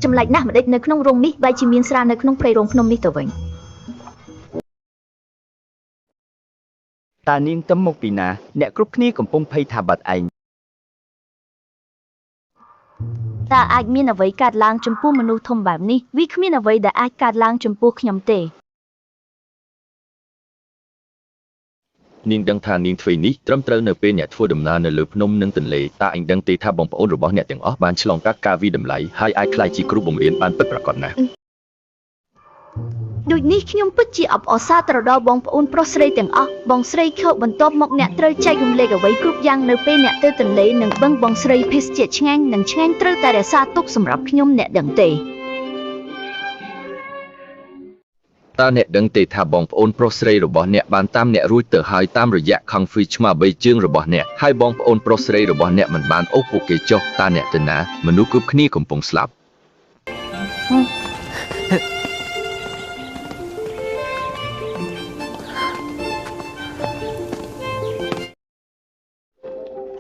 ចម្លែកណាស់ម្ដេចនៅក្នុងរោងនេះបែរជាមានស្រានៅក្នុងព្រៃរោងភ្នំនេះទៅវិញតានាងទៅមកពីណាអ្នកគ្រប់គ្នាកំពុងភ័យថាបាត់ឯងតើអាចមានអ្វីកើតឡើងចំពោះមនុស្សធំបែបនេះវាគ្មានអ្វីដែលអាចកើតឡើងចំពោះខ្ញុំទេនាងដឹងថានាងធ្វើនេះត្រឹមត្រូវនៅពេលអ្នកធ្វើដំណើរនៅលើភ្នំនិងទន្លេតើអញដឹងទេថាបងប្អូនរបស់អ្នកទាំងអស់បានឆ្លងកាត់ការវិតម្លៃហើយអាចក្លាយជាគ្រូបង្រៀនបានពិតប្រាកដណាស់ដូចនេះខ្ញុំពិតជាអបអរសាទរដល់បងប្អូនប្រុសស្រីទាំងអស់បងស្រីខោបន្ទាប់មកអ្នកត្រូវចែករំលែកអ្វីគ្រប់យ៉ាងនៅពេលអ្នកទៅទន្លេនិងបឹងបងស្រីភេសជ្ជៈឆ្ងាញ់និងឆ្ងាញ់ត្រូវតែរក្សាទុកសម្រាប់ខ្ញុំអ្នកដឹងទេតើអ្នកដឹងទេថាបងប្អូនប្រុសស្រីរបស់អ្នកបានតាមអ្នករួចទៅហើយតាមរយៈខំហ្វីឆ្មា3ជើងរបស់អ្នកហើយបងប្អូនប្រុសស្រីរបស់អ្នកមិនបានអូសពួកគេចុះតើអ្នកទៅណាមនុស្សគ្រប់គ្នាកំពុងស្លាប់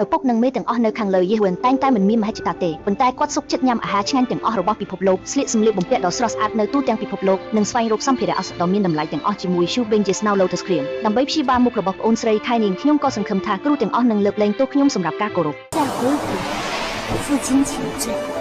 ឪពុកនិងមេទាំងអស់នៅខាងលើយេហូវតែងតែមិនមានមហិច្ឆតាទេប៉ុន្តែគាត់សុខចិត្តញ៉ាំអាហារឆ្ងាញ់ទាំងអស់របស់ពិភពលោកស្លៀកសម្លៀកបំពាក់ដ៏ស្រស់ស្អាតនៅទូទាំងពិភពលោកនិងស្វែងរកសម្ភារៈឱសថដ៏មានតម្លៃទាំងអស់ជាមួយ Shoe Benches Now Lotus Cream ដើម្បីព្យាបាលមុខរបស់ប្អូនស្រីខែនាងខ្ញុំក៏សង្ឃឹមថាគ្រូទាំងអស់នឹងលើកលែងទោសខ្ញុំសម្រាប់ការគោរព在河谷，父亲请罪。